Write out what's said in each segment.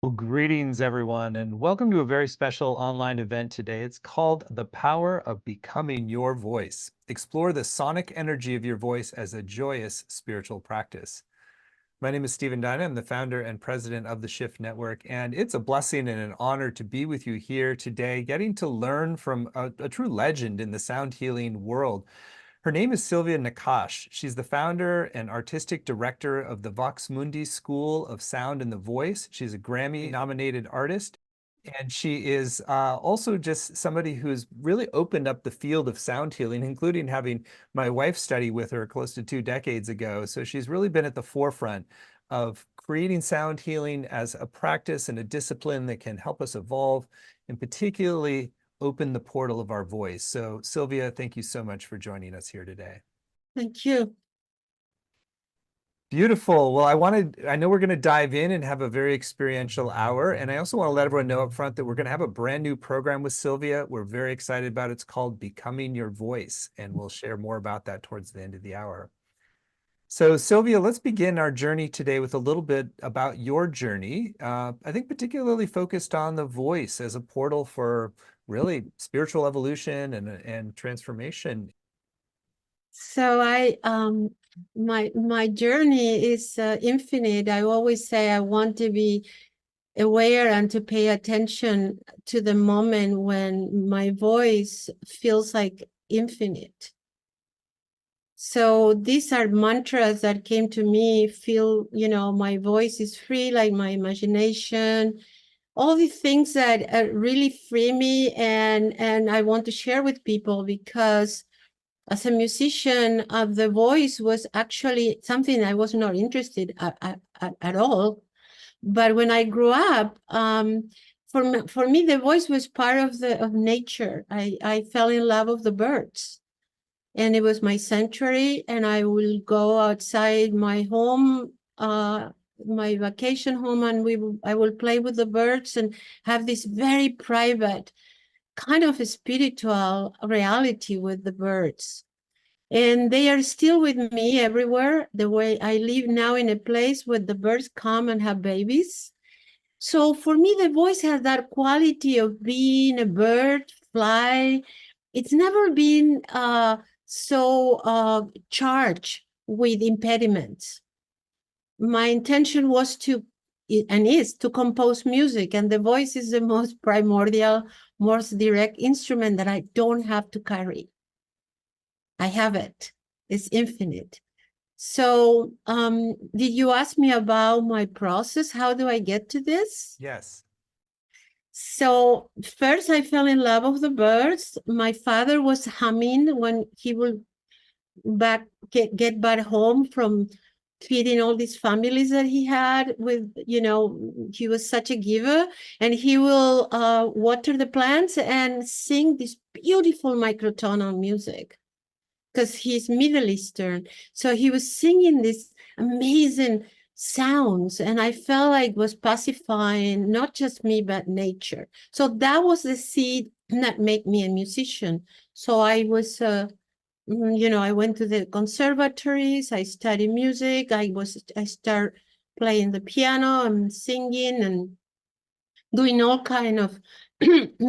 Well, greetings, everyone, and welcome to a very special online event today. It's called The Power of Becoming Your Voice. Explore the sonic energy of your voice as a joyous spiritual practice. My name is Stephen Dyna. I'm the founder and president of the Shift Network, and it's a blessing and an honor to be with you here today, getting to learn from a true legend in the sound healing world. Her name is Silvia Nakkach. She's the founder and artistic director of the Vox Mundi School of Sound and the Voice. She's a Grammy-nominated artist, and she is also just somebody who's really opened up the field of sound healing, including having my wife study with her close to 2 decades ago. So she's really been at the forefront of creating sound healing as a practice and a discipline that can help us evolve, and particularly open the portal of our voice. So Silvia, thank you so much for joining us here today. Thank you. Beautiful. Well, I know we're going to dive in and have a very experiential hour. And I also want to let everyone know up front that we're going to have a brand new program with Silvia. We're very excited about it. It's called Becoming Your Voice, and we'll share more about that towards the end of the hour. So Silvia, let's begin our journey today with a little bit about your journey. I think particularly focused on the voice as a portal for really spiritual evolution and transformation. So my journey is infinite. I always say I want to be aware and to pay attention to the moment when my voice feels like infinite. So these are mantras that came to me, feel, my voice is free, like my imagination, all these things that really free me, and I want to share with people, because as a musician, the voice was actually something I was not interested at all. But when I grew up, for me, the voice was part of nature. I fell in love with the birds, and it was my sanctuary. And I will go outside my home, my vacation home, and I will play with the birds and have this very private kind of a spiritual reality with the birds. And they are still with me everywhere. The way I live now in a place where the birds come and have babies. So for me, the voice has that quality of being a bird, fly. It's never been so charged with impediments. My intention was is to compose music, and the voice is the most primordial, most direct instrument that I don't have to carry. I have it. It's infinite. So did you ask me about my process? How do I get to this? Yes. So first I fell in love with the birds. My father was humming when he would get back home from feeding all these families that he had with, he was such a giver, and he will water the plants and sing this beautiful microtonal music, because he's Middle Eastern. So he was singing these amazing sounds, and I felt like it was pacifying, not just me, but nature. So that was the seed that made me a musician. So I was, I went to the conservatories, I studied music, I started playing the piano and singing and doing all kind of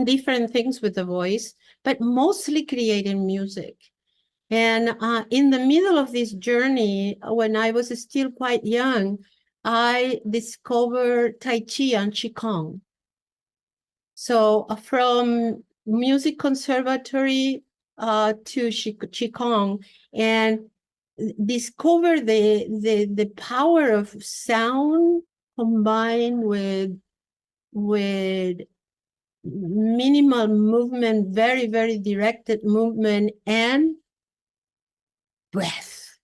different things with the voice, but mostly creating music. And in the middle of this journey, when I was still quite young, I discovered Tai Chi and Qigong. So from music conservatory to Qigong, and discover the power of sound combined with minimal movement, very, very directed movement, and breath.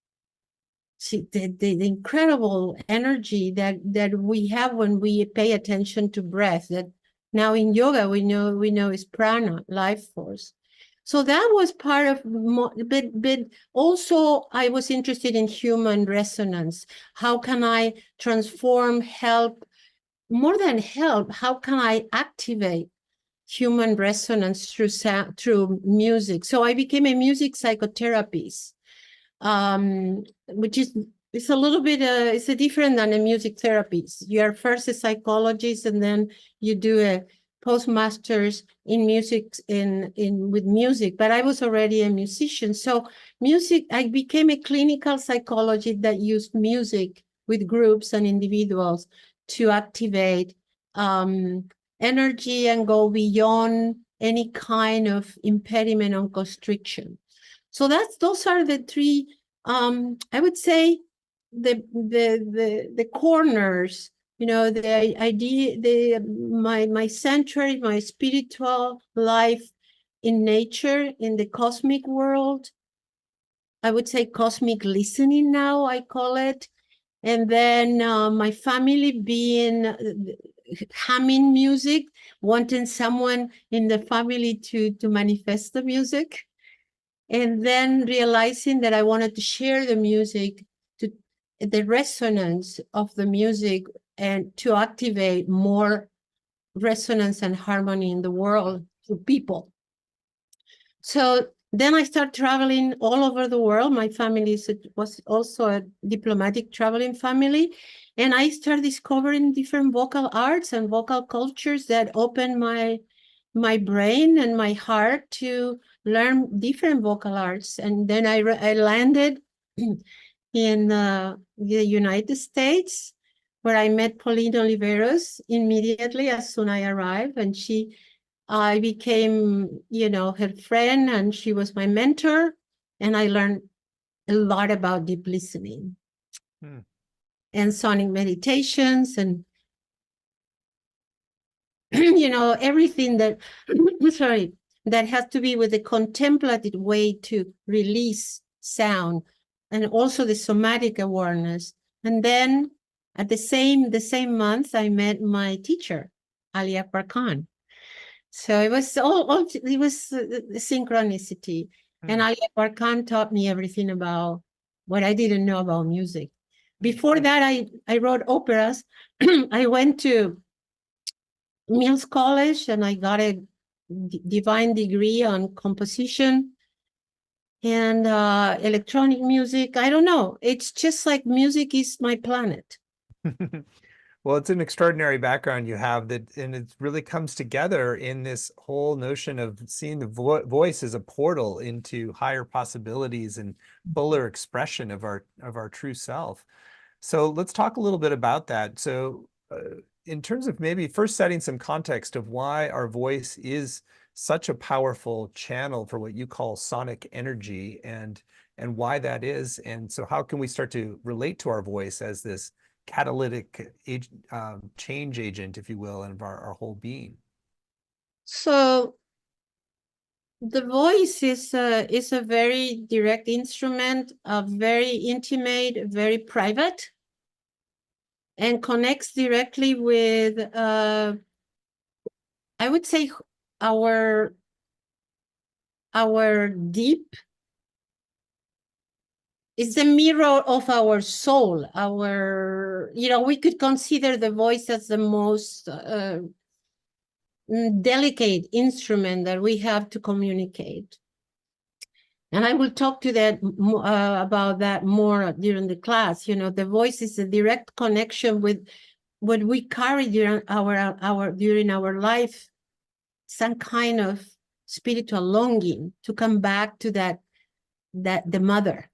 See, the incredible energy that we have when we pay attention to breath, that now in yoga we know is prana, life force. So that was part of, but also I was interested in human resonance. How can I transform, help more than help, how can I activate human resonance through sound, through music? So I became a music psychotherapist, which is, it's a little bit it's a different than a music therapist. You are first a psychologist, and then you do a postmasters in music in with music. But I was already a musician, so music. I became a clinical psychologist that used music with groups and individuals to activate energy and go beyond any kind of impediment or constriction. So those are the three, I would say, the corners, the idea, my sanctuary, my spiritual life in nature, in the cosmic world. I would say cosmic listening now, I call it. And then my family being humming music, wanting someone in the family to manifest the music. And then realizing that I wanted to share the music, to the resonance of the music, and to activate more resonance and harmony in the world to people. So then I started traveling all over the world. My family was also a diplomatic traveling family. And I started discovering different vocal arts and vocal cultures that opened my brain and my heart to learn different vocal arts. And then I landed in the United States, where I met Pauline Oliveros immediately as soon as I arrived. And I became, her friend, and she was my mentor. And I learned a lot about deep listening and sonic meditations and, everything that, sorry, that has to be with the contemplative way to release sound, and also the somatic awareness. And then at the same month, I met my teacher, Ali Akbar Khan. So it was it was synchronicity. And Ali Akbar Khan taught me everything about what I didn't know about music. Before that, I wrote operas. I went to Mills College and I got a divine degree on composition and electronic music. I don't know. It's just like music is my planet. Well, it's an extraordinary background you have, that, and it really comes together in this whole notion of seeing the voice as a portal into higher possibilities and fuller expression of our true self. So let's talk a little bit about that. So in terms of maybe first setting some context of why our voice is such a powerful channel for what you call sonic energy, and why that is, and so how can we start to relate to our voice as this catalytic change agent, if you will, of our whole being? So the voice is a very direct instrument, very intimate, very private, and connects directly with, I would say, our deep. It's the mirror of our soul. We could consider the voice as the most delicate instrument that we have to communicate. And I will talk to that about that more during the class. The voice is a direct connection with what we carry during our life, some kind of spiritual longing to come back to that the mother.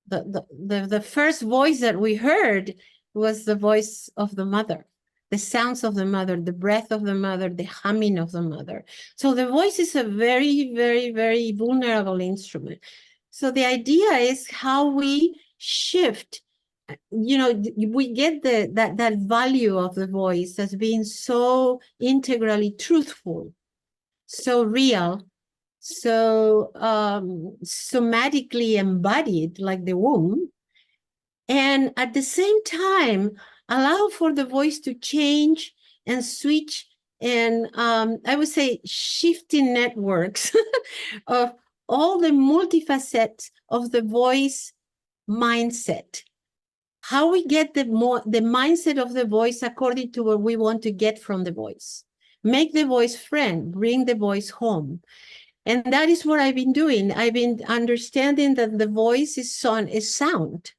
The first voice that we heard was the voice of the mother, the sounds of the mother, the breath of the mother, the humming of the mother. So the voice is a very, very, very vulnerable instrument. So the idea is how we shift. We get that value of the voice as being so integrally truthful, so real, so somatically embodied, like the womb, and at the same time allow for the voice to change and switch, and I would say shifting networks of all the multifacets of the voice mindset. how we get the mindset of the voice according to what we want to get from the voice. Make the voice friend, bring the voice home. And that is what I've been doing. I've been understanding that the voice is sound.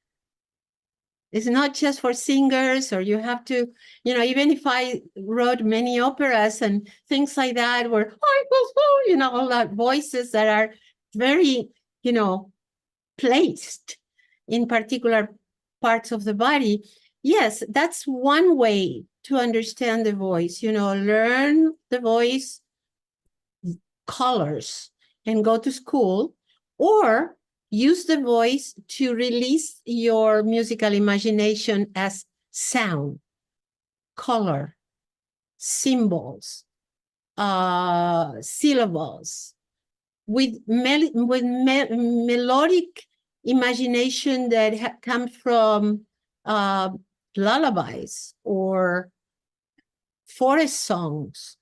It's not just for singers, or you have to, even if I wrote many operas and things like that, where, all that voices that are very, placed in particular parts of the body. Yes, that's one way to understand the voice, learn the voice colors and go to school, or use the voice to release your musical imagination as sound, color, symbols, syllables, with melodic imagination that comes from lullabies or forest songs.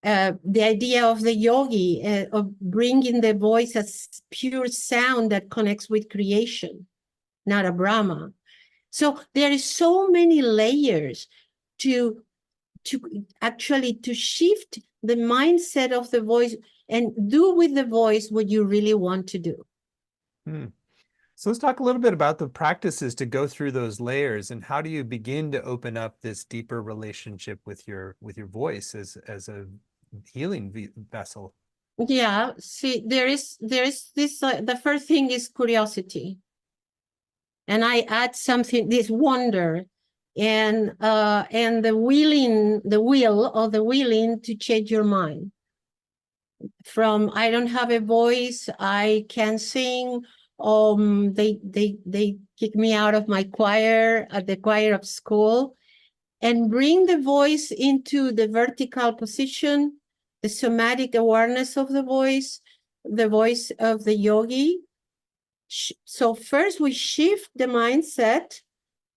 The idea of the yogi, of bringing the voice as pure sound that connects with creation, not a Brahma. So there is so many layers to actually to shift the mindset of the voice and do with the voice what you really want to do. So let's talk a little bit about the practices to go through those layers, and how do you begin to open up this deeper relationship with your voice as a healing vessel? Yeah, see, there is this, the first thing is curiosity. And I add something, this wonder, and the willing to change your mind. From I don't have a voice, I can't sing. They kick me out of my choir, at the choir of school, and bring the voice into the vertical position, the somatic awareness of the voice of the yogi. So first we shift the mindset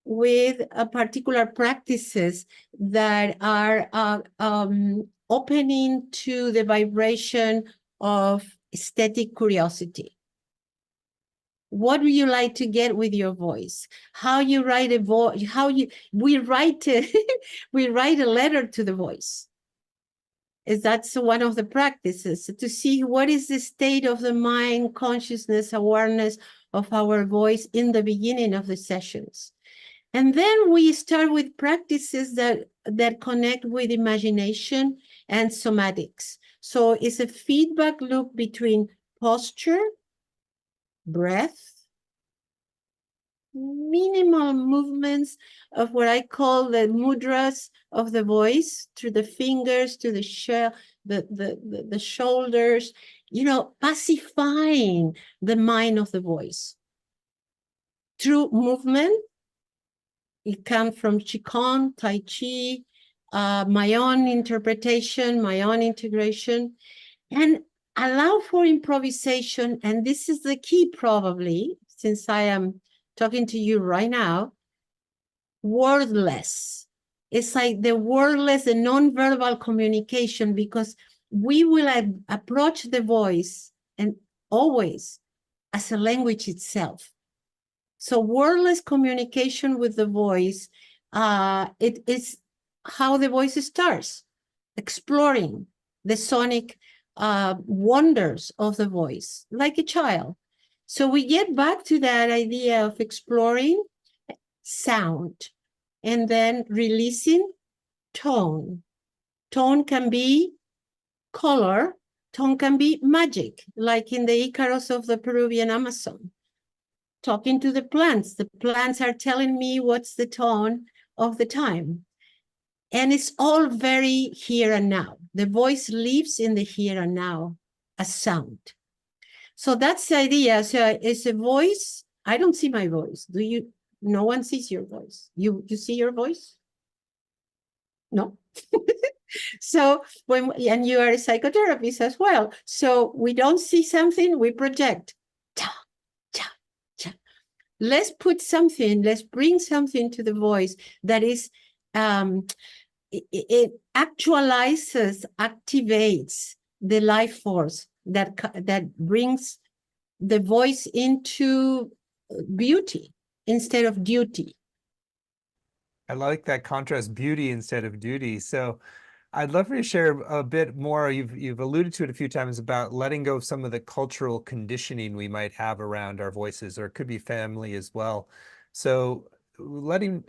with particular practices that are opening to the vibration of aesthetic curiosity. What do you like to get with your voice? How you write a voice? We write a letter to the voice. That's one of the practices, to see what is the state of the mind, consciousness, awareness of our voice in the beginning of the sessions. And then we start with practices that connect with imagination and somatics. So it's a feedback loop between posture, breath, minimal movements of what I call the mudras of the voice, through the fingers, to the shoulders, pacifying the mind of the voice. Through movement, it comes from Qigong, Tai Chi, my own interpretation, my own integration, and allow for improvisation. And this is the key, probably, since I am talking to you right now, wordless. It's like the wordless, the non-verbal communication, because we will approach the voice and always as a language itself. So wordless communication with the voice, it is how the voice starts, exploring the sonic wonders of the voice, like a child. So we get back to that idea of exploring sound and then releasing tone. Tone can be color, tone can be magic, like in the Icaros of the Peruvian Amazon. Talking to the plants are telling me what's the tone of the time. And it's all very here and now. The voice lives in the here and now as sound. So that's the idea. So it's a voice. I don't see my voice. Do you? No one sees your voice. You see your voice? No. So and you are a psychotherapist as well. So we don't see something, we project. Let's put something, let's bring something to the voice that is, it actualizes, activates the life force that brings the voice into beauty instead of duty. I like that contrast, beauty instead of duty. So I'd love for you to share a bit more. You've alluded to it a few times about letting go of some of the cultural conditioning we might have around our voices, or it could be family as well. So letting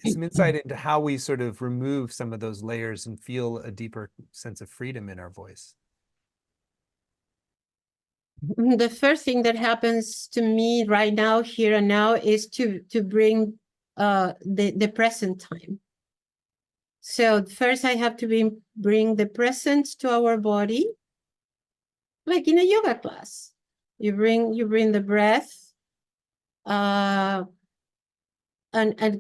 some insight into how we sort of remove some of those layers and feel a deeper sense of freedom in our voice. The first thing that happens to me right now, here and now, is to bring the present time. So first I have to bring the presence to our body, like in a yoga class. You bring the breath, and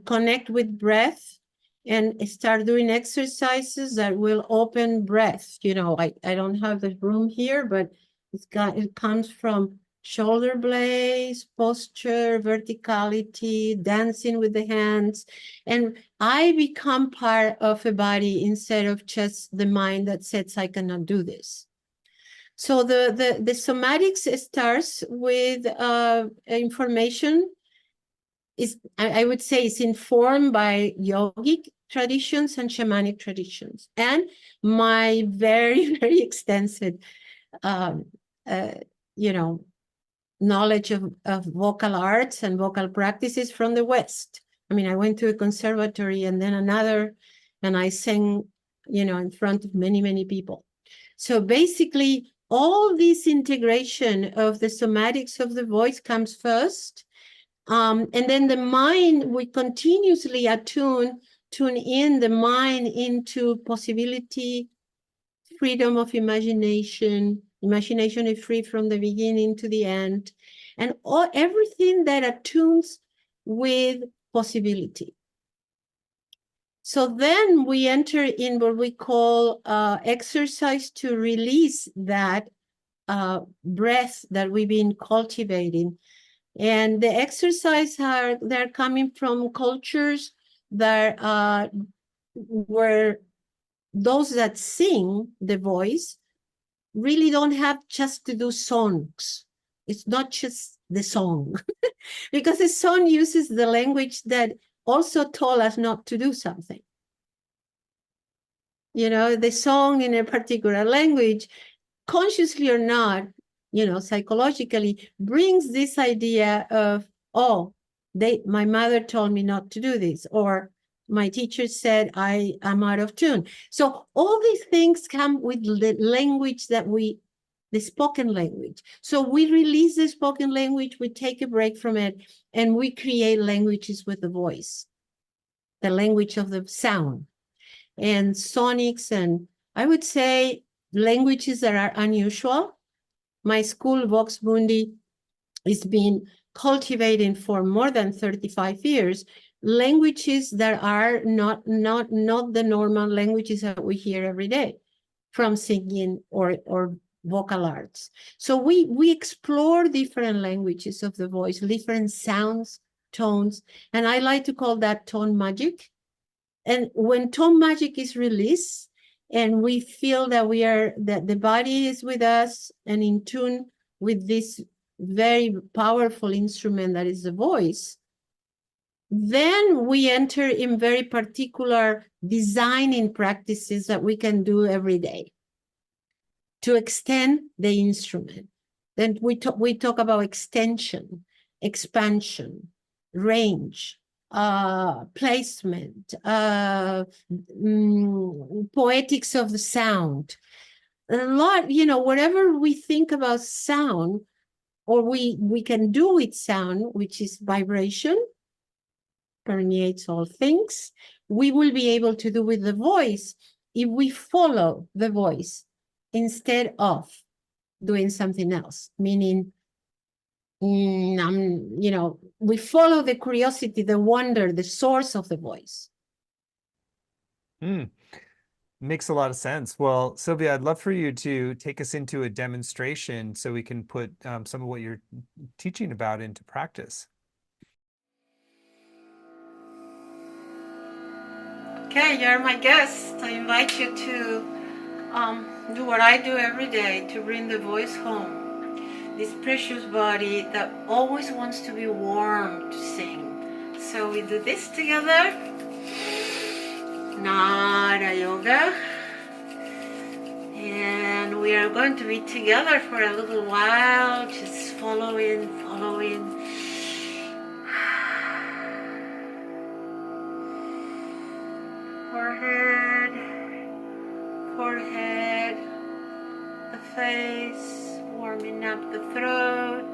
connect with breath, and start doing exercises that will open breath. You know, I don't have the room here, but it comes from shoulder blades, posture, verticality, dancing with the hands, and I become part of a body instead of just the mind that says I cannot do this. So the somatics starts with information. I would say it's informed by yogic traditions and shamanic traditions, and my very, very extensive, um, uh, you know, knowledge of vocal arts and vocal practices from the West. I mean, I went to a conservatory and then another, and I sang, in front of many, many people. So basically, all this integration of the somatics of the voice comes first. And then the mind, we continuously tune in the mind into possibility, freedom of imagination. Imagination is free from the beginning to the end, and everything that attunes with possibility. So then we enter in what we call exercise to release that breath that we've been cultivating. And the exercise they're coming from cultures that where those that sing the voice really don't have just to do songs. It's not just the song, because the song uses the language that also told us not to do something. The song in a particular language, consciously or not, psychologically, brings this idea of, oh, my mother told me not to do this, or my teacher said I am out of tune. So all these things come with the language the spoken language. So we release the spoken language, we take a break from it, and we create languages with the voice, the language of the sound, and sonics, and I would say languages that are unusual. My school, Vox Mundi, has been cultivating for more than 35 years languages that are not the normal languages that we hear every day from singing or vocal arts. So we explore different languages of the voice, different sounds, tones, and I like to call that tone magic. And when tone magic is released, and we feel that that the body is with us and in tune with this very powerful instrument that is the voice, then we enter in very particular designing practices that we can do every day to extend the instrument. Then we talk about extension, expansion, range, placement, poetics of the sound. A lot, whatever we think about sound, or we can do with sound, which is vibration, permeates all things, we will be able to do with the voice if we follow the voice instead of doing something else, meaning, we follow the curiosity, the wonder, the source of the voice. Makes a lot of sense. Well, Silvia, I'd love for you to take us into a demonstration so we can put some of what you're teaching about into practice. Okay, you're my guest. I invite you to do what I do every day, to bring the voice home. This precious body that always wants to be warm to sing. So we do this together. Nada Yoga. And we are going to be together for a little while, just following. Forehead, the face, warming up the throat.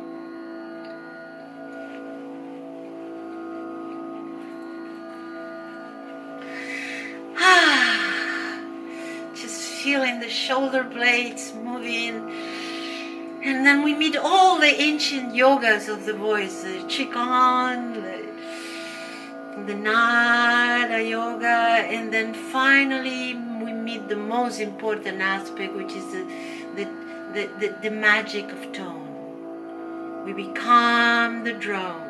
Just feeling the shoulder blades moving. And then we meet all the ancient yogas of the voice, the Qigong, the Nada Yoga, and then finally we meet the most important aspect, which is the magic of tone. We become the drone.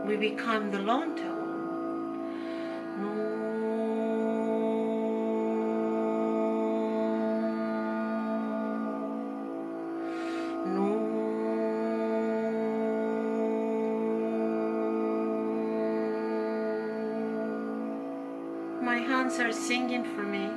We become the long tone. My hands are singing for me.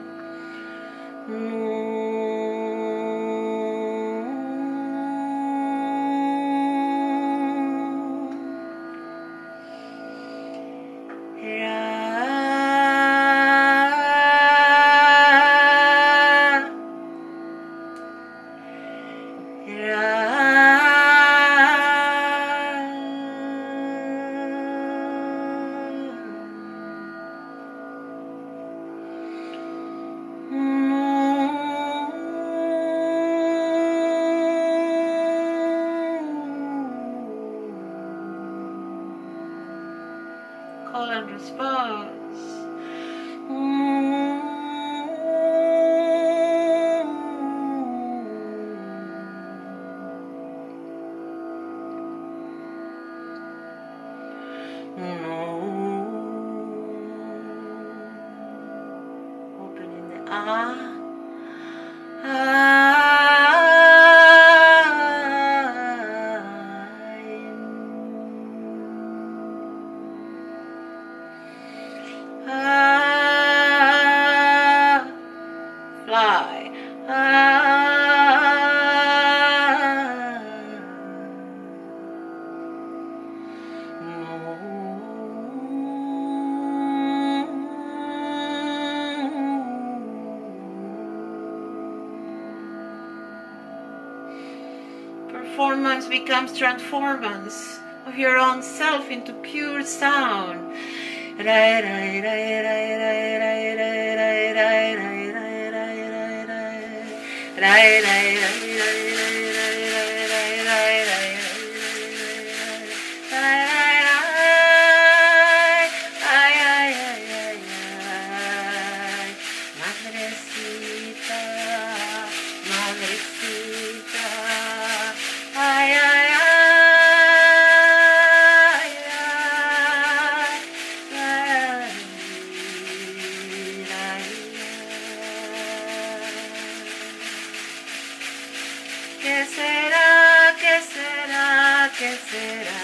Call and response. Opening the fly. Performance becomes transformance of your own self into pure sound. ¿Qué será? ¿Qué será? ¿Qué será?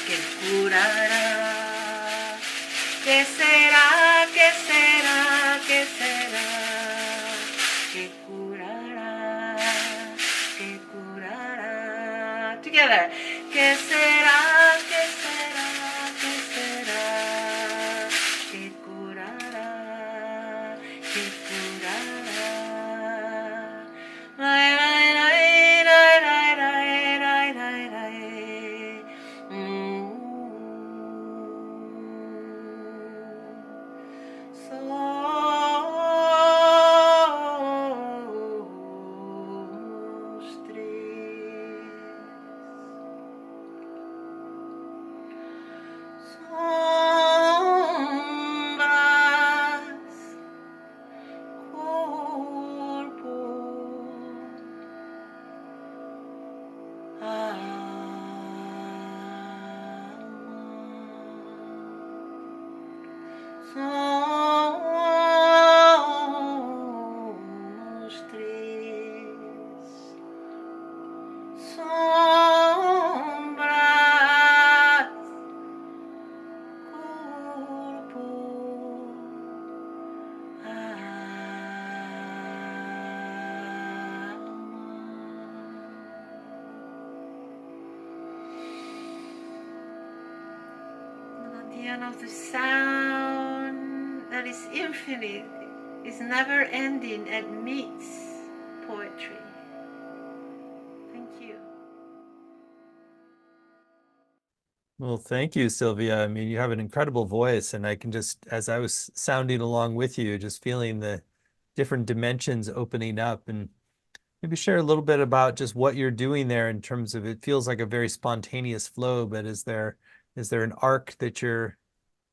¿Qué curará? ¿Qué será? ¿Qué será? ¿Qué será? ¿Qué curará? ¿Qué curará? Together. ¿Qué será? ¿Qué será? ¿Qué será? ¿Qué curará? ¿Qué curará? Sombras, corpo. The sound that is infinite, is never ending, and meets poetry. Thank you. Well, thank you, Silvia. I mean, you have an incredible voice, and I can just, as I was sounding along with you, just feeling the different dimensions opening up, and maybe share a little bit about just what you're doing there in terms of, it feels like a very spontaneous flow, but is there an arc that you're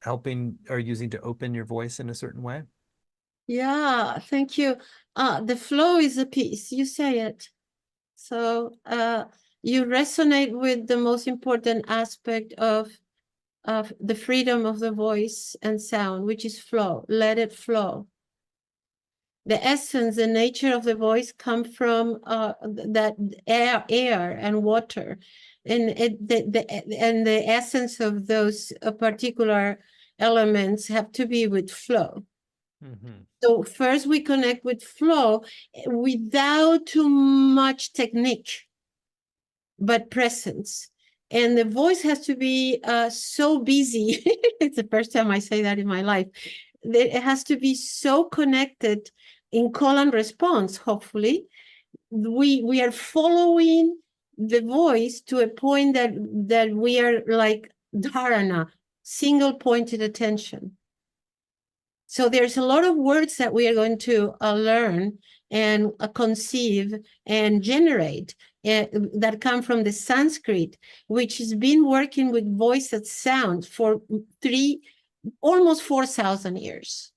helping or using to open your voice in a certain way? Yeah, thank you. The flow is a piece, you say it. So you resonate with the most important aspect of the freedom of the voice and sound, which is flow. Let it flow. The essence, the nature of the voice come from that air and water, and the essence of those particular elements have to be with flow. Mm-hmm. So first we connect with flow without too much technique, but presence. And the voice has to be so busy. It's the first time I say that in my life. It has to be so connected in call and response, hopefully. We are following the voice to a point that we are like dharana, single pointed attention. So there's a lot of words that we are going to learn and conceive and generate that come from the Sanskrit, which has been working with voice and sound for almost 4,000 years.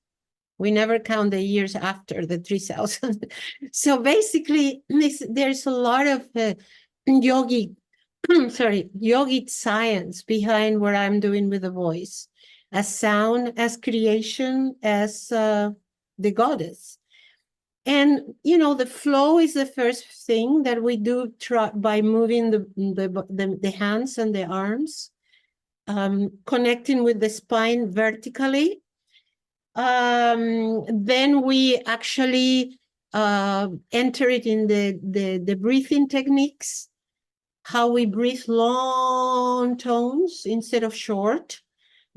We never count the years after the 3,000. So basically, there's a lot of yogic science behind what I'm doing with the voice, as sound, as creation, as the goddess. And the flow is the first thing that we do by moving the hands and the arms, connecting with the spine vertically. Then we actually enter it in the breathing techniques, how we breathe long tones instead of short.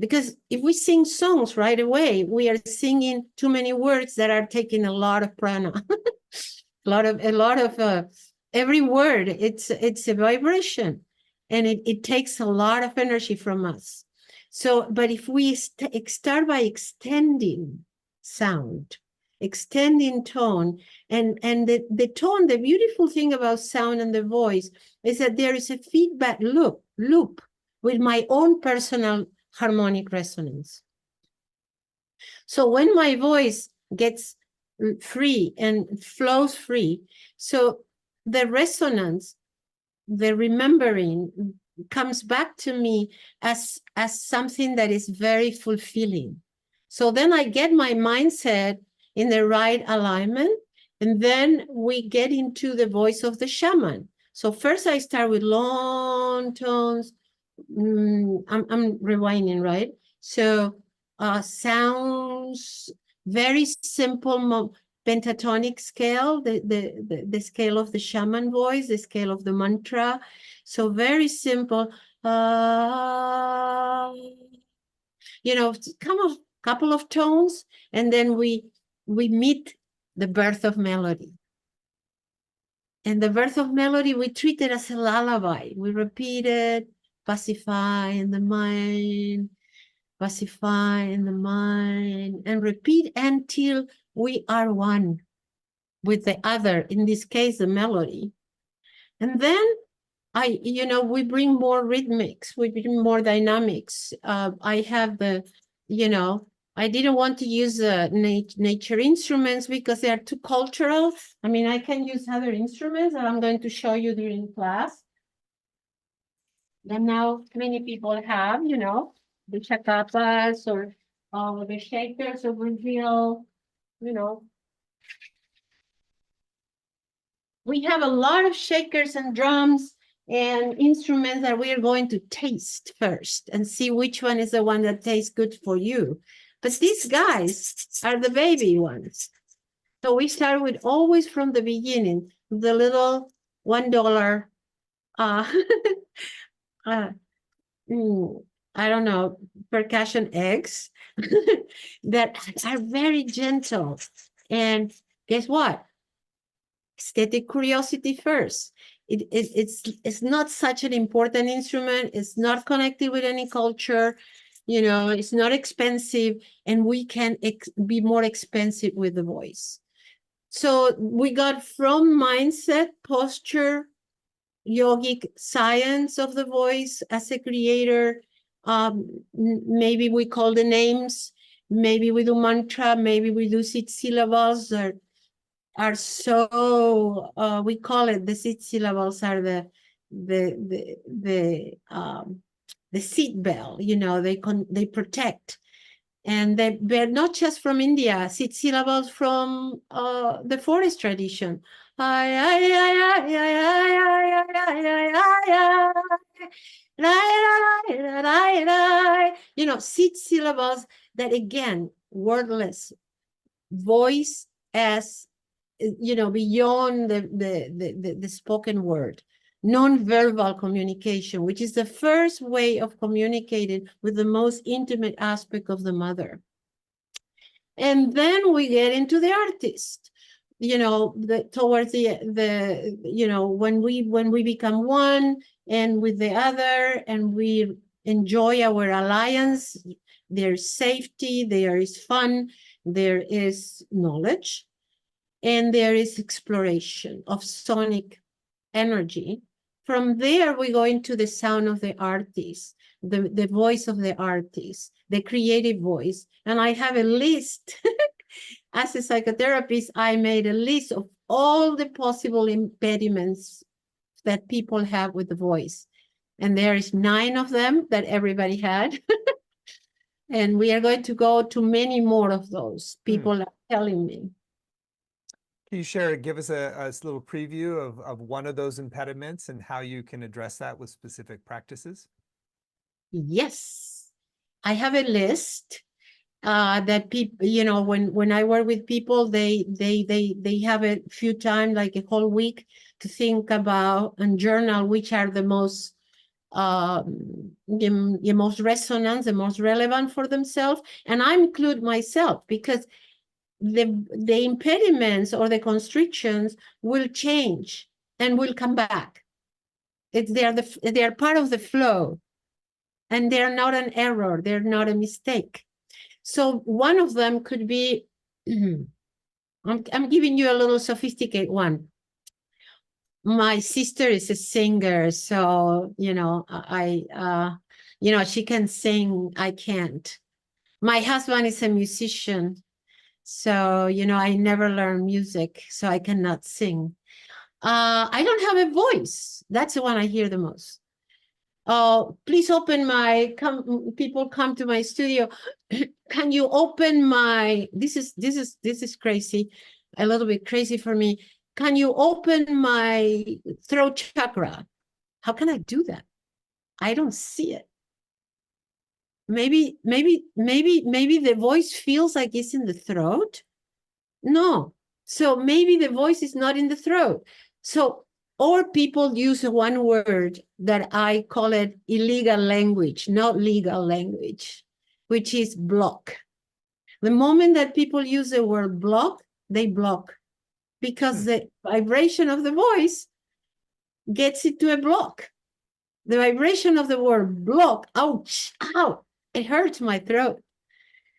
Because if we sing songs right away, we are singing too many words that are taking a lot of prana. a lot of every word, it's a vibration, and it takes a lot of energy from us. So, but if we start by extending sound, extending tone, and the tone, the beautiful thing about sound and the voice is that there is a feedback loop with my own personal harmonic resonance. So when my voice gets free and flows free, so the resonance, the remembering comes back to me as something that is very fulfilling. So then I get my mindset in the right alignment, and then we get into the voice of the shaman. So first I start with long tones. I'm rewinding, right? So sounds very simple pentatonic scale, the scale of the shaman voice, the scale of the mantra. So very simple. Couple of tones, and then we meet the birth of melody. And the birth of melody, we treat it as a lullaby. We repeat it, pacify in the mind, pacify in the mind, and repeat until we are one with the other, in this case, the melody. And then we bring more rhythmics, we bring more dynamics. I have I didn't want to use nature instruments because they are too cultural. I mean, I can use other instruments that I'm going to show you during class. And now many people have, the chacapas or the shakers of Brazil, We have a lot of shakers and drums and instruments that we are going to taste first and see which one is the one that tastes good for you. But these guys are the baby ones. So we start with always from the beginning, the little $1 I don't know, percussion eggs that are very gentle. And guess what? Aesthetic curiosity first. It's not such an important instrument. It's not connected with any culture. You know, it's not expensive, and we can be more expensive with the voice. So we got from mindset, posture, yogic science of the voice as a creator. Maybe we call the names. Maybe we do mantra. Maybe we do 6 syllables. Are so we call it the 6 syllables are the seat bell. You know, they protect. And they're not just from India. 6 syllables from the forest tradition. You know, 6 syllables that, again, wordless, voice as, you know, beyond the spoken word, non-verbal communication, which is the first way of communicating with the most intimate aspect of the mother. And then we get into the artist, you know, towards the you know, when we become one and with the other, and we enjoy our alliance, there's safety, there is fun, there is knowledge, and there is exploration of sonic energy. From there, we go into the sound of the artist, the voice of the artist, the creative voice. And I have a list. As a psychotherapist, I made a list of all the possible impediments that people have with the voice. And there is 9 of them that everybody had. And we are going to go to many more of those. People are telling me. Can you give us a little preview of one of those impediments and how you can address that with specific practices? Yes, I have a list that people, you know, when I work with people, they have a few times, like a whole week, to think about and journal which are the most resonant, the most relevant for themselves. And I include myself, because the impediments or the constrictions will change and will come back. They are part of the flow, and they're not an error. They're not a mistake. So one of them could be, I'm giving you a little sophisticated one. My sister is a singer, so, you know, you know, she can sing, I can't. My husband is a musician, so, you know, I never learned music, so I cannot sing. I don't have a voice. That's the one I hear the most. Please open people come to my studio. Can you open my, this is crazy, a little bit crazy for me. Can you open my throat chakra? How can I do that? I don't see it. Maybe the voice feels like it's in the throat. No. So maybe the voice is not in the throat. So, or people use one word that I call it illegal language, not legal language, which is block. The moment that people use the word block, they block, because the vibration of the voice gets it to a block. The vibration of the word block, ouch, ow, it hurts my throat.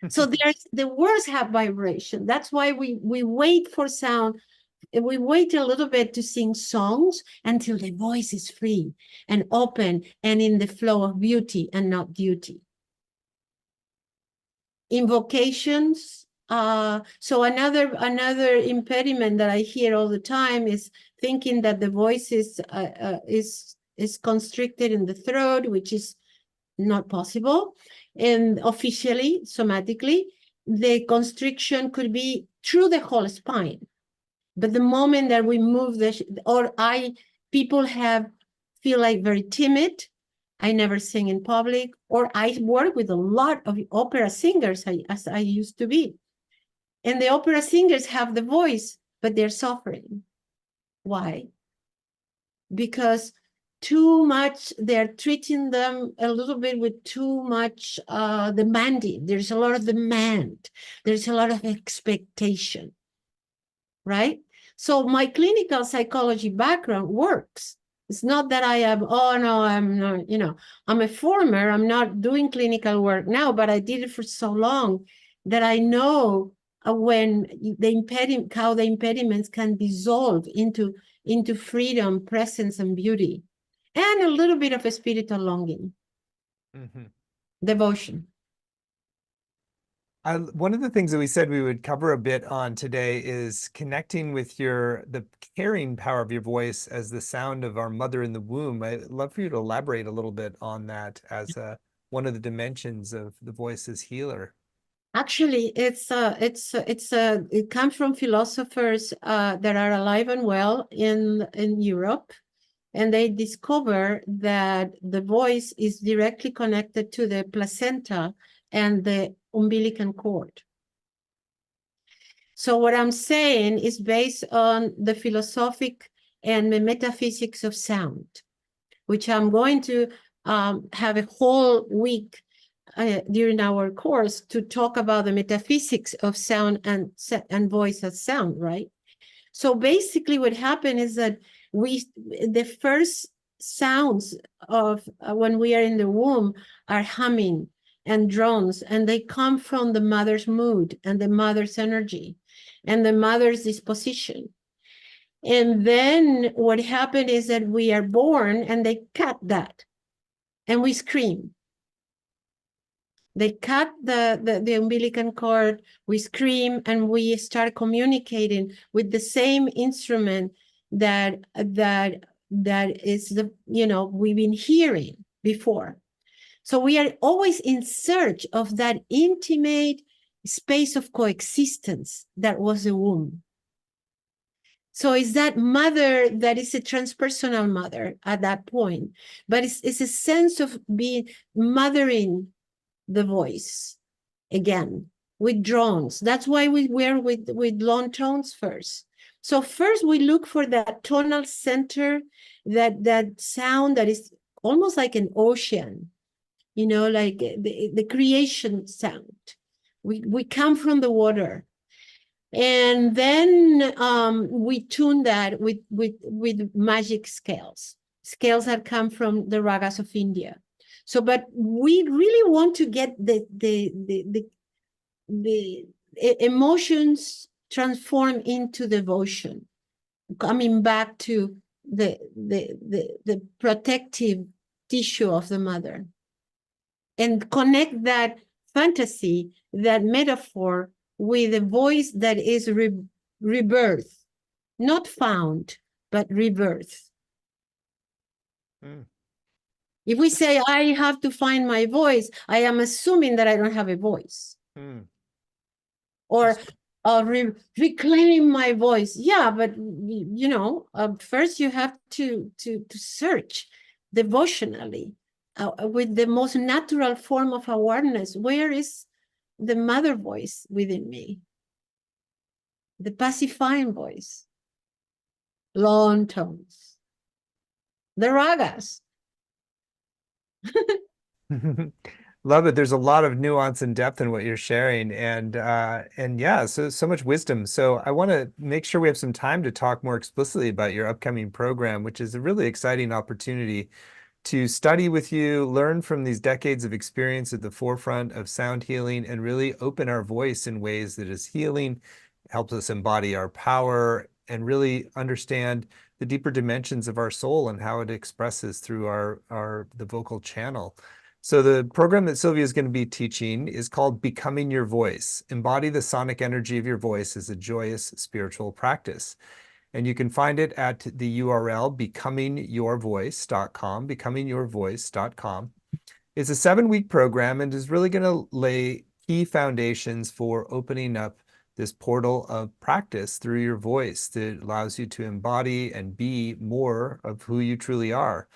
So the words have vibration. That's why we wait for sound. We wait a little bit to sing songs until the voice is free and open and in the flow of beauty and not duty. Invocations. So another impediment that I hear all the time is thinking that the voice is constricted in the throat, which is not possible. And officially, somatically, the constriction could be through the whole spine. But the moment that we move people feel like very timid. I never sing in public, or I work with a lot of opera singers as I used to be. And the opera singers have the voice, but they're suffering. Why? Because too much, they're treating them a little bit with too much demanding. There's a lot of demand. There's a lot of expectation, right? So my clinical psychology background works. It's not that I am, oh no, I'm not, I'm a former, I'm not doing clinical work now, but I did it for so long that I know when how the impediments can dissolve into freedom, presence, and beauty, and a little bit of a spiritual longing, devotion. One of the things that we said we would cover a bit on today is connecting with the carrying power of your voice as the sound of our mother in the womb. I'd love for you to elaborate a little bit on that as one of the dimensions of the voice as healer. Actually, it comes from philosophers that are alive and well in Europe, and they discover that the voice is directly connected to the placenta and the umbilical cord. So what I'm saying is based on the philosophic and the metaphysics of sound, which I'm going to have a whole week during our course to talk about the metaphysics of sound and voice as sound, right? So basically what happened is that the first sounds of when we are in the womb are humming and drones, and they come from the mother's mood and the mother's energy and the mother's disposition. And then what happened is that we are born and they cut that and we scream. They cut the umbilical cord, we scream, and we start communicating with the same instrument that is we've been hearing before. So we are always in search of that intimate space of coexistence that was the womb. So it's that mother that is a transpersonal mother at that point, but it's a sense of being mothering the voice again with drones. That's why we were with long tones first. So first we look for that tonal center, that sound that is almost like an ocean, like the creation sound. We come from the water. And then we tune that with magic scales that come from the ragas of India. So, but we really want to get the emotions transform into devotion, coming back to the protective tissue of the mother, and connect that fantasy, that metaphor, with a voice that is rebirth, not found, but rebirth. If we say, I have to find my voice, I am assuming that I don't have a voice. Or reclaim my voice. Yeah, but first you have to search devotionally with the most natural form of awareness. Where is the mother voice within me? The pacifying voice. Long tones. The ragas. Love it. There's a lot of nuance and depth in what you're sharing, and yeah, so much wisdom. So I want to make sure we have some time to talk more explicitly about your upcoming program, which is a really exciting opportunity to study with you, learn from these decades of experience at the forefront of sound healing, and really open our voice in ways that is healing, helps us embody our power, and really understand the deeper dimensions of our soul and how it expresses through the vocal channel. So the program that Silvia is going to be teaching is called Becoming Your Voice. Embody the sonic energy of your voice as a joyous spiritual practice. And you can find it at the URL becomingyourvoice.com, becomingyourvoice.com. It's a 7-week program and is really going to lay key foundations for opening up this portal of practice through your voice that allows you to embody and be more of who you truly are.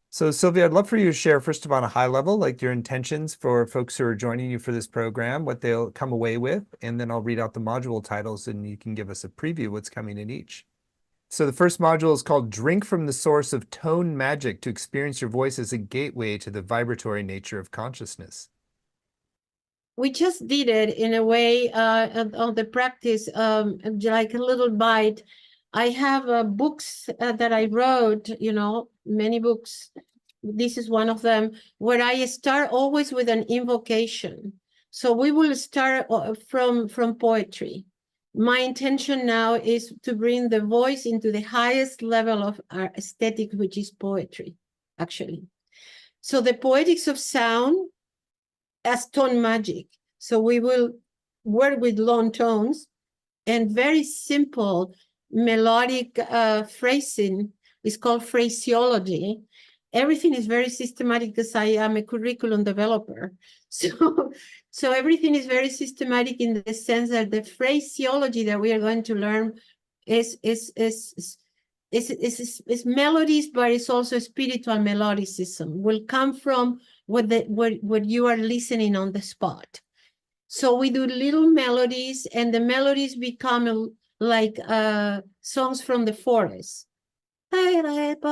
So Silvia, I'd love for you to share first of all on a high level, like your intentions for folks who are joining you for this program, what they'll come away with, and then I'll read out the module titles and you can give us a preview of what's coming in each. So the first module is called Drink from the Source of Tone Magic to experience your voice as a gateway to the vibratory nature of consciousness. We just did it in a way on the practice, like a little bite. I have books that I wrote, many books. This is one of them, where I start always with an invocation. So we will start from poetry. My intention now is to bring the voice into the highest level of our aesthetic, which is poetry, actually. So the poetics of sound as tone magic. So we will work with long tones and very simple melodic phrasing is called phraseology. Everything is very systematic because I am a curriculum developer. So everything is very systematic in the sense that the phraseology that we are going to learn is melodies, but it's also spiritual melodicism. Will come from what you are listening on the spot. So we do little melodies, and the melodies become like songs from the forest. It's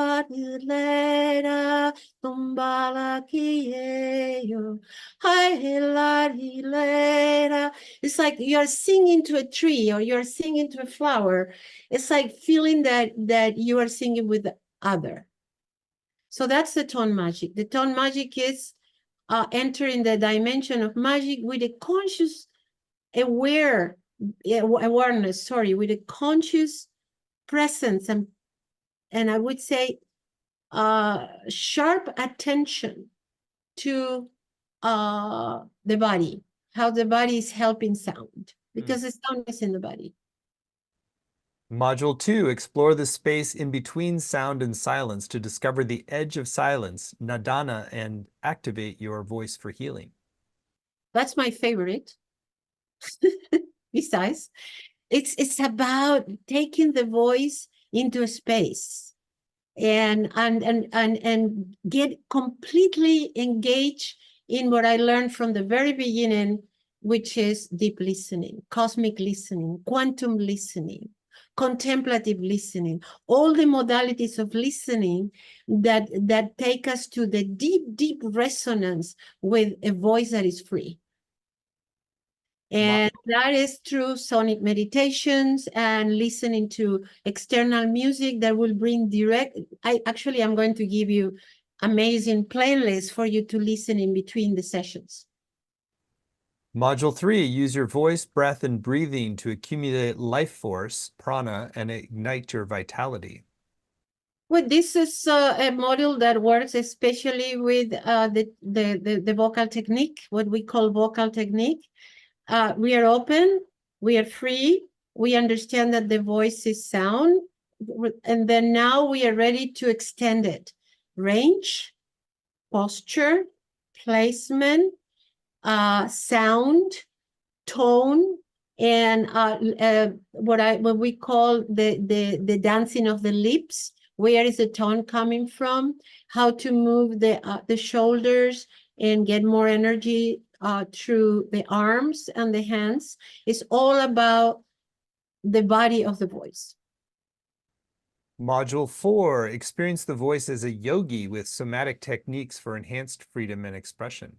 like you're singing to a tree or you're singing to a flower. It's like feeling that you are singing with the other. So that's the tone magic. The tone magic is entering the dimension of magic with a conscious awareness, with a conscious presence and I would say sharp attention to the body, how the body is helping sound, because the sound is in the body. Module 2, explore the space in between sound and silence to discover the edge of silence, nadana, and activate your voice for healing. That's my favorite. Besides, it's about taking the voice into a space and get completely engaged in what I learned from the very beginning, which is deep listening, cosmic listening, quantum listening, contemplative listening, all the modalities of listening that take us to the deep resonance with a voice that is free. And that is through sonic meditations and listening to external music that will bring direct. I'm going to give you amazing playlists for you to listen in between the sessions. Module 3, use your voice, breath, and breathing to accumulate life force, prana, and ignite your vitality. Well, this is a module that works especially with the vocal technique, what we call vocal technique. We are open, we are free, we understand that the voice is sound, and then now we are ready to extend it. Range, posture, placement, sound, tone, and what we call the dancing of the lips. Where is the tone coming from? How to move the shoulders and get more energy through the arms and the hands. It's all about the body of the voice. Module 4, experience the voice as a yogi with somatic techniques for enhanced freedom and expression.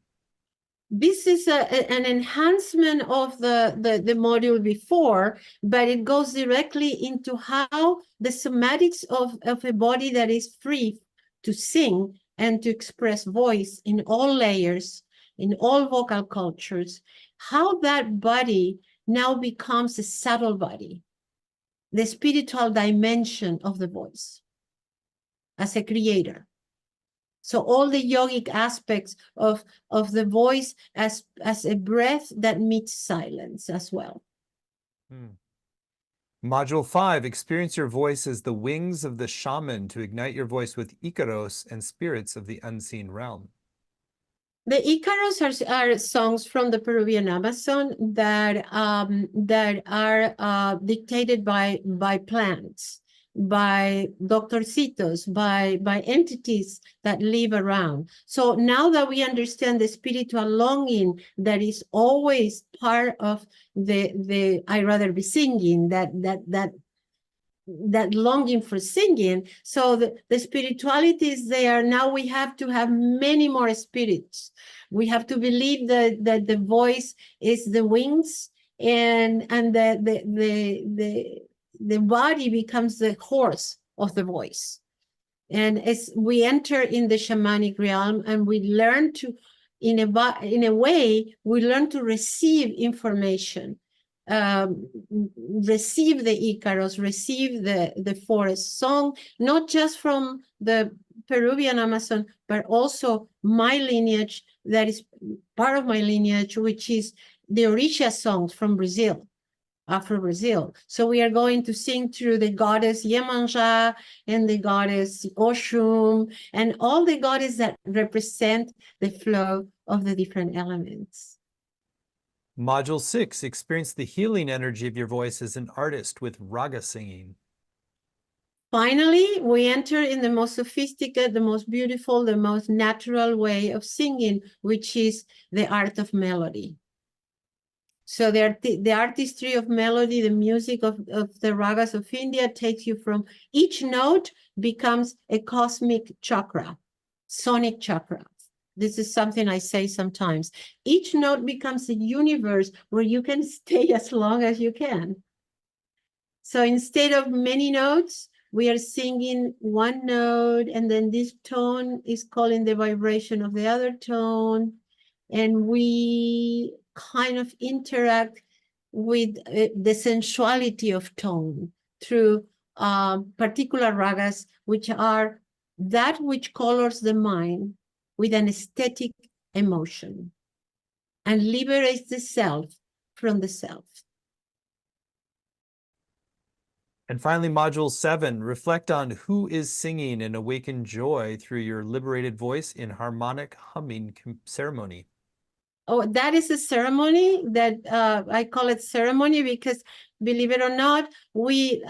This is an enhancement of the module before, but it goes directly into how the somatics of a body that is free to sing and to express voice in all layers, in all vocal cultures, how that body now becomes a subtle body, the spiritual dimension of the voice as a creator. So all the yogic aspects of the voice as a breath that meets silence as well. Module 5, experience your voice as the wings of the shaman to ignite your voice with Icaros and spirits of the unseen realm. The Icaros are songs from the Peruvian Amazon that are dictated by plants, by doctorcitos, by entities that live around. So now that we understand the spiritual longing that is always part of the I rather be singing, that that longing for singing. So the spirituality is there. Now we have to have many more spirits. We have to believe that the voice is the wings, and the body becomes the horse of the voice. And as we enter in the shamanic realm, and we learn to, in a way, we learn to receive information, receive the Icaros, receive the forest song, not just from the Peruvian Amazon, but also my lineage, that is part of my lineage, which is the Orisha songs from Brazil. Afro-Brazil. So we are going to sing through the goddess Iemanjá and the goddess Oshun and all the goddesses that represent the flow of the different elements. Module 6, experience the healing energy of your voice as an artist with raga singing. Finally, we enter in the most sophisticated, the most beautiful, the most natural way of singing, which is the art of melody. So the artistry of melody, the music of the ragas of India takes you from each note becomes a cosmic chakra, sonic chakra. This is something I say sometimes. Each note becomes a universe where you can stay as long as you can. So instead of many notes, we are singing one note, and then this tone is calling the vibration of the other tone. And we kind of interact with the sensuality of tone through particular ragas, which are that which colors the mind with an aesthetic emotion and liberates the self from the self. And finally, module 7, reflect on who is singing and awaken joy through your liberated voice in harmonic humming ceremony. Oh, that is a ceremony that I call it ceremony because, believe it or not, we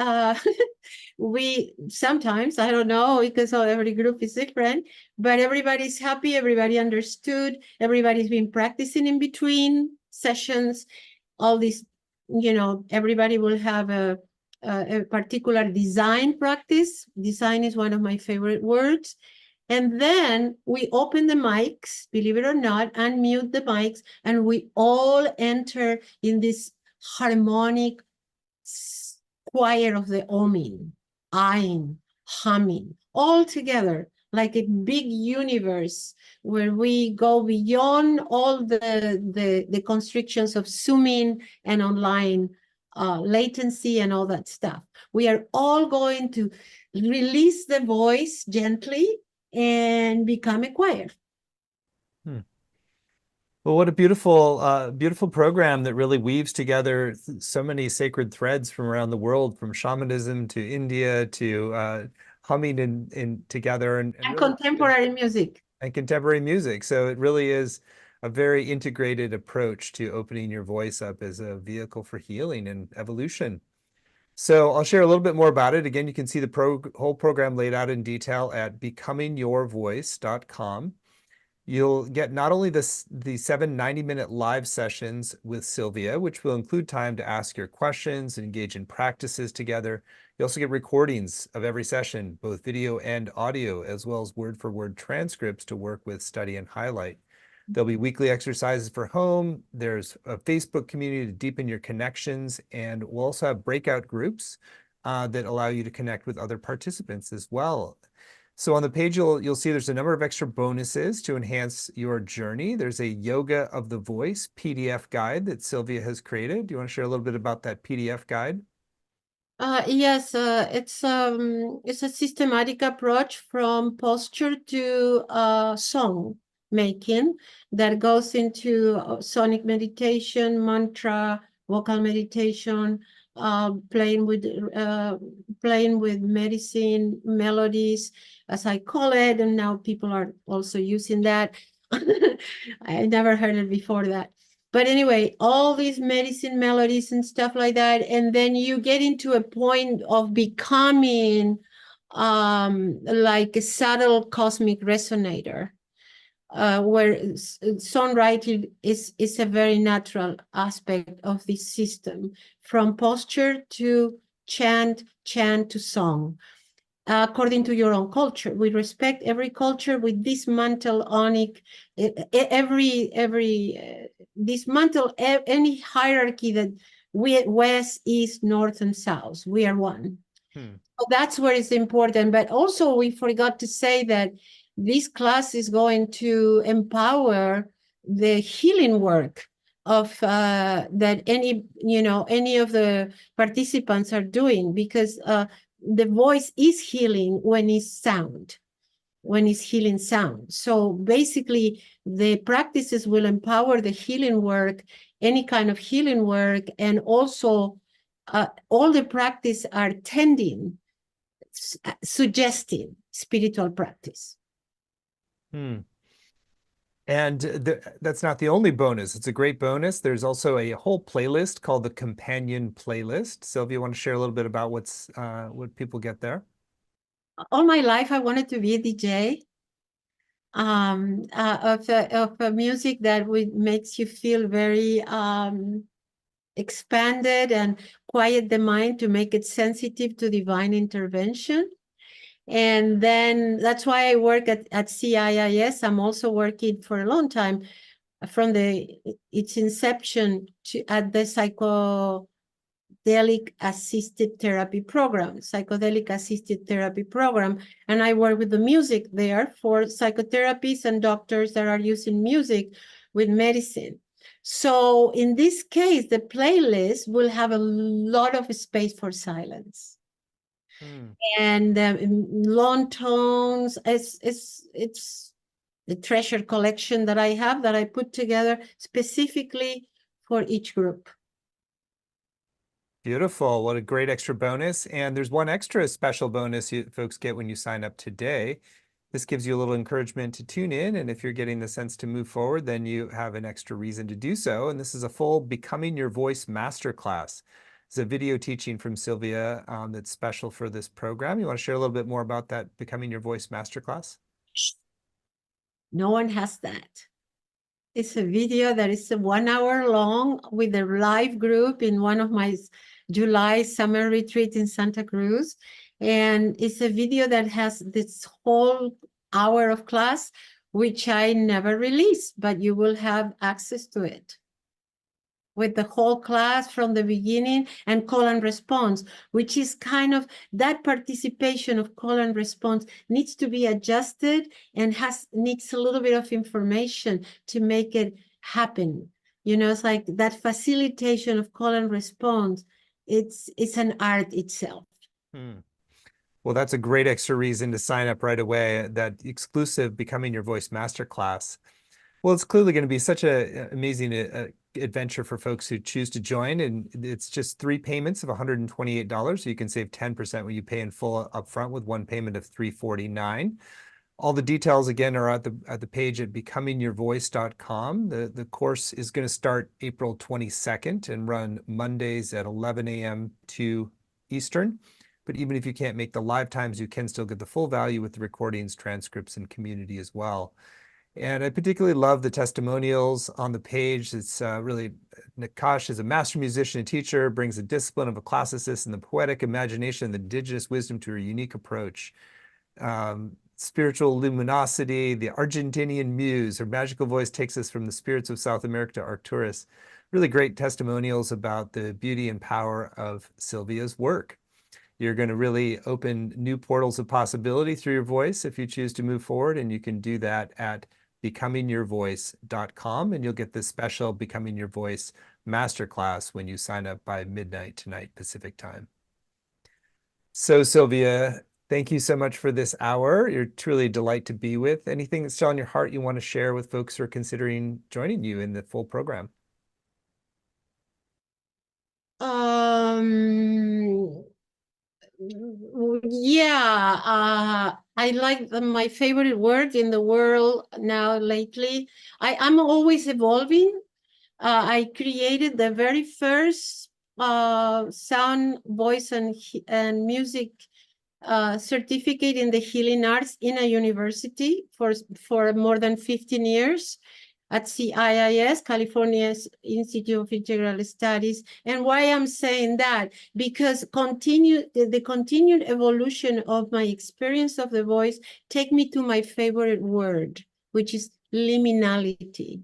we sometimes, I don't know, because every group is different, but everybody's happy, everybody understood, everybody's been practicing in between sessions, all these, everybody will have a particular design practice. Design is one of my favorite words. And then we open the mics, believe it or not, unmute the mics, and we all enter in this harmonic choir of the oming, eyeing, humming, all together, like a big universe where we go beyond all the constrictions of Zooming and online latency and all that stuff. We are all going to release the voice gently and become a choir. Well, what a beautiful program that really weaves together so many sacred threads from around the world, from shamanism to India to humming in together and really contemporary music. And contemporary music. So it really is a very integrated approach to opening your voice up as a vehicle for healing and evolution. So I'll share a little bit more about it. Again, you can see the whole program laid out in detail at becomingyourvoice.com. You'll get not only the 7 90-minute live sessions with Silvia, which will include time to ask your questions and engage in practices together. You also get recordings of every session, both video and audio, as well as word-for-word transcripts to work with, study, and highlight. There'll be weekly exercises for home. There's a Facebook community to deepen your connections, and we'll also have breakout groups that allow you to connect with other participants as well. So on the page, you'll see there's a number of extra bonuses to enhance your journey. There's a Yoga of the Voice PDF guide that Silvia has created. Do you want to share a little bit about that PDF guide? Yes, it's a systematic approach from posture to song making that goes into sonic meditation, mantra, vocal meditation, playing with medicine melodies, as I call it, and now people are also using that. I never heard it before that. But anyway, all these medicine melodies and stuff like that, and then you get into a point of becoming like a subtle cosmic resonator, where songwriting is a very natural aspect of this system, from posture to chant to song, according to your own culture. We respect every culture. We dismantle dismantle any hierarchy that west, east, north, and south. We are one. So that's where it's important. But also we forgot to say that this class is going to empower the healing work of that any of the participants are doing, because the voice is healing when it's healing sound. So basically the practices will empower the healing work, any kind of healing work, and also all the practice are suggesting spiritual practice. And that's not the only bonus. It's a great bonus. There's also a whole playlist called the Companion Playlist. Sylvia, want to share a little bit about what people get there? All my life, I wanted to be a DJ of a music that makes you feel very expanded and quiet the mind to make it sensitive to divine intervention. And then that's why I work at CIIS. I'm also working for a long time from its inception at the psychedelic assisted therapy program. And I work with the music there for psychotherapists and doctors that are using music with medicine. So in this case, the playlist will have a lot of space for silence. And long tones. It's the treasure collection that I have that I put together specifically for each group. Beautiful. What a great extra bonus. And there's one extra special bonus you folks get when you sign up today. This gives you a little encouragement to tune in. And if you're getting the sense to move forward, then you have an extra reason to do so. And this is a full Becoming Your Voice masterclass. It's a video teaching from Silvia that's special for this program. You want to share a little bit more about that Becoming Your Voice masterclass? No one has that. It's a video that is 1 hour long with a live group in one of my July summer retreat in Santa Cruz. And it's a video that has this whole hour of class, which I never release, but you will have access to it with the whole class from the beginning, and call and response, which is kind of that participation of call and response needs to be adjusted and needs a little bit of information to make it happen. It's like that facilitation of call and response. It's an art itself. Well, that's a great extra reason to sign up right away, that exclusive Becoming Your Voice masterclass. Well, it's clearly going to be such an amazing adventure for folks who choose to join. And it's just 3 payments of $128. So you can save 10% when you pay in full upfront with one payment of $349. All the details, again, are at the page at becomingyourvoice.com. The course is going to start April 22nd and run Mondays at 11 a.m. to Eastern. But even if you can't make the live times, you can still get the full value with the recordings, transcripts, and community as well. And I particularly love the testimonials on the page. It's really, Nakkach is a master musician and teacher, brings the discipline of a classicist and the poetic imagination and the indigenous wisdom to her unique approach. Spiritual luminosity, the Argentinian muse. Her magical voice takes us from the spirits of South America to Arcturus. Really great testimonials about the beauty and power of Silvia's work. You're going to really open new portals of possibility through your voice if you choose to move forward, and you can do that at becomingyourvoice.com, and you'll get this special Becoming Your Voice masterclass when you sign up by midnight tonight Pacific time. So Silvia, thank you so much for this hour. You're truly a delight to be with. Anything that's still on your heart you want to share with folks who are considering joining you in the full program? Yeah, I like my favorite word in the world now lately. I'm always evolving. I created the very first sound, voice, and music certificate in the healing arts in a university for more than 15 years. at CIIS, California Institute of Integral Studies. And why I'm saying that? Because the continued evolution of my experience of the voice take me to my favorite word, which is liminality.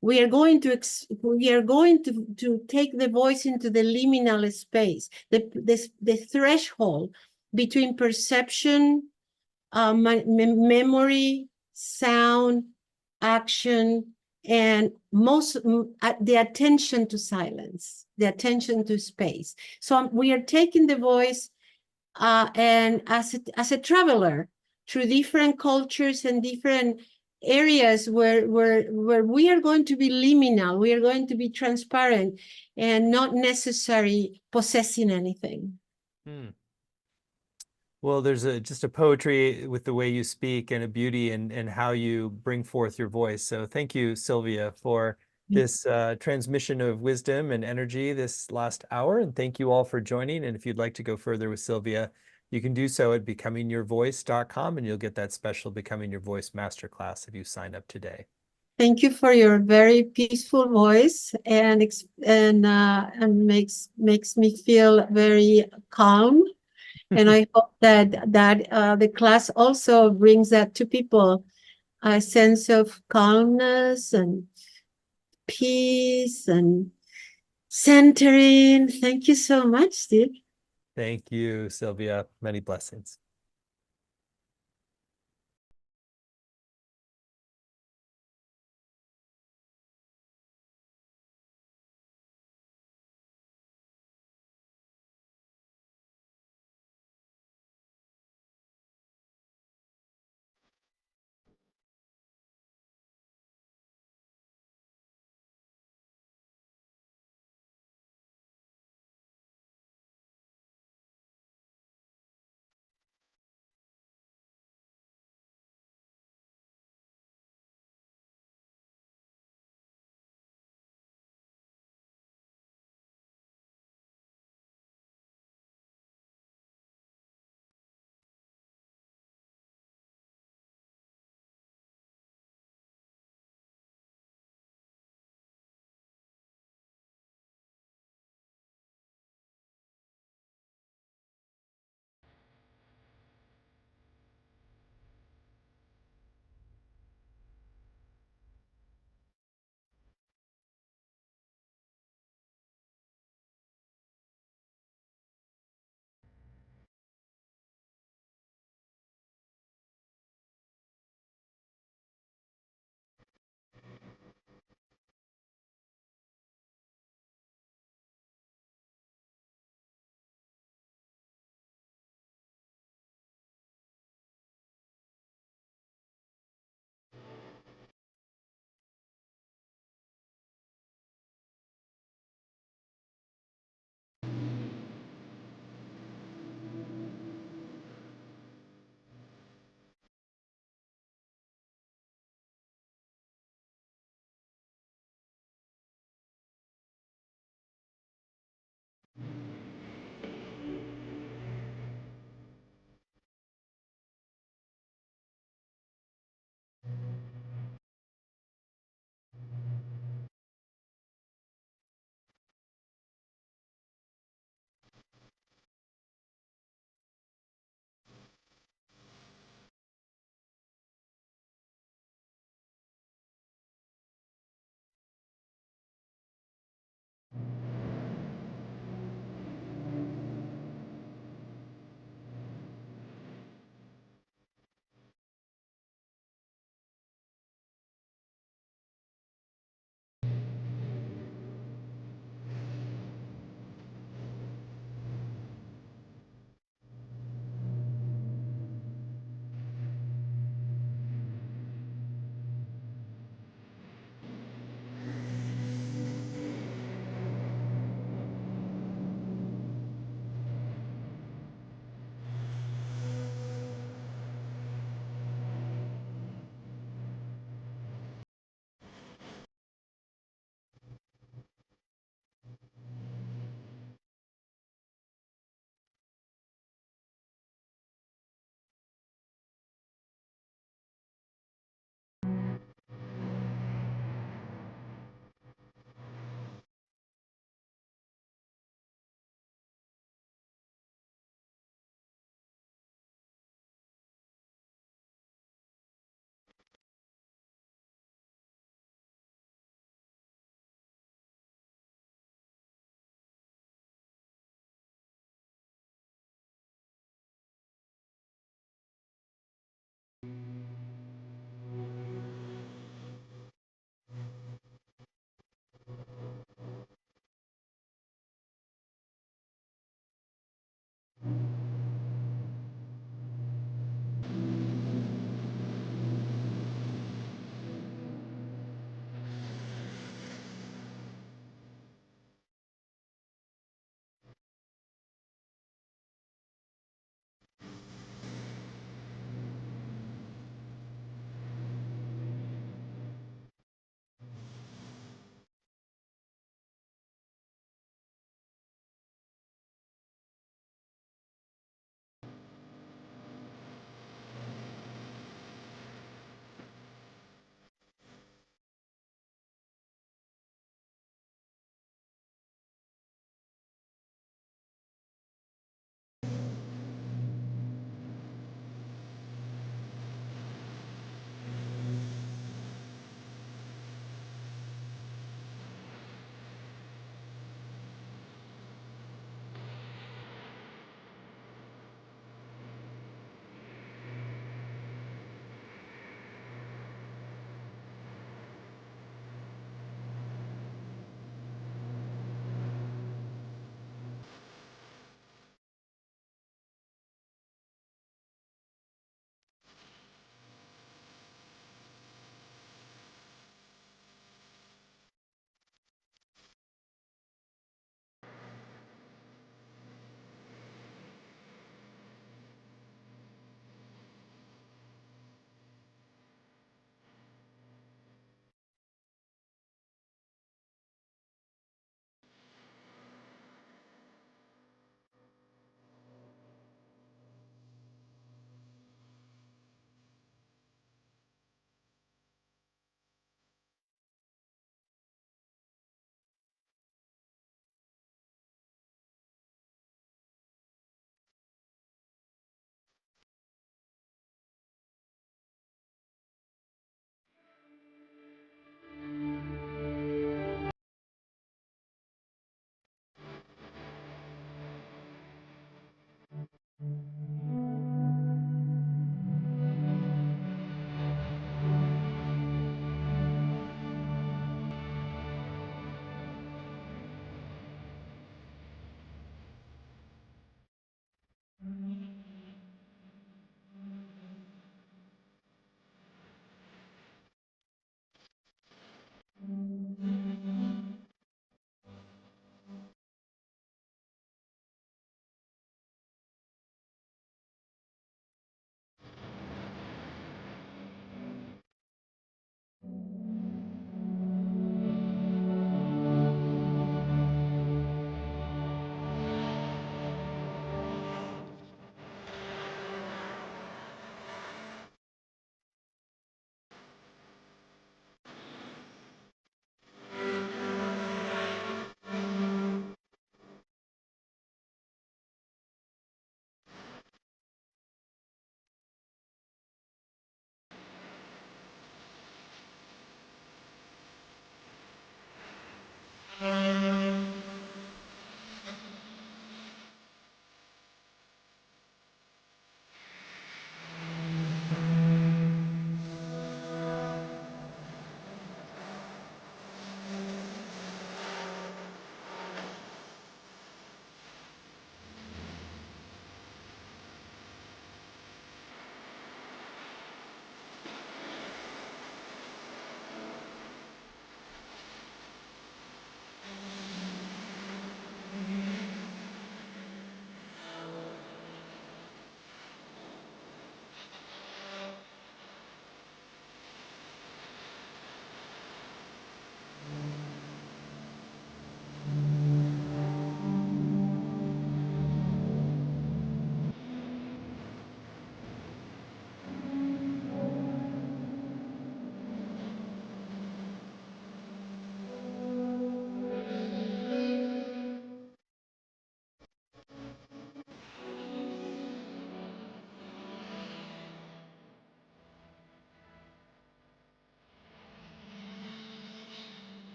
We are going to take the voice into the liminal space, the threshold between perception, memory, sound, action, and the attention to silence, the attention to space. So we are taking the voice and as a traveler through different cultures and different areas where we are going to be liminal, we are going to be transparent and not necessarily possessing anything. Well, there's just a poetry with the way you speak and a beauty in how you bring forth your voice. So thank you, Silvia, for this transmission of wisdom and energy this last hour. And thank you all for joining. And if you'd like to go further with Silvia, you can do so at becomingyourvoice.com, and you'll get that special Becoming Your Voice masterclass if you sign up today. Thank you for your very peaceful voice, and makes me feel very calm. And I hope that the class also brings that to people, a sense of calmness and peace and centering. Thank you so much, Steve. Thank you, Silvia. Many blessings.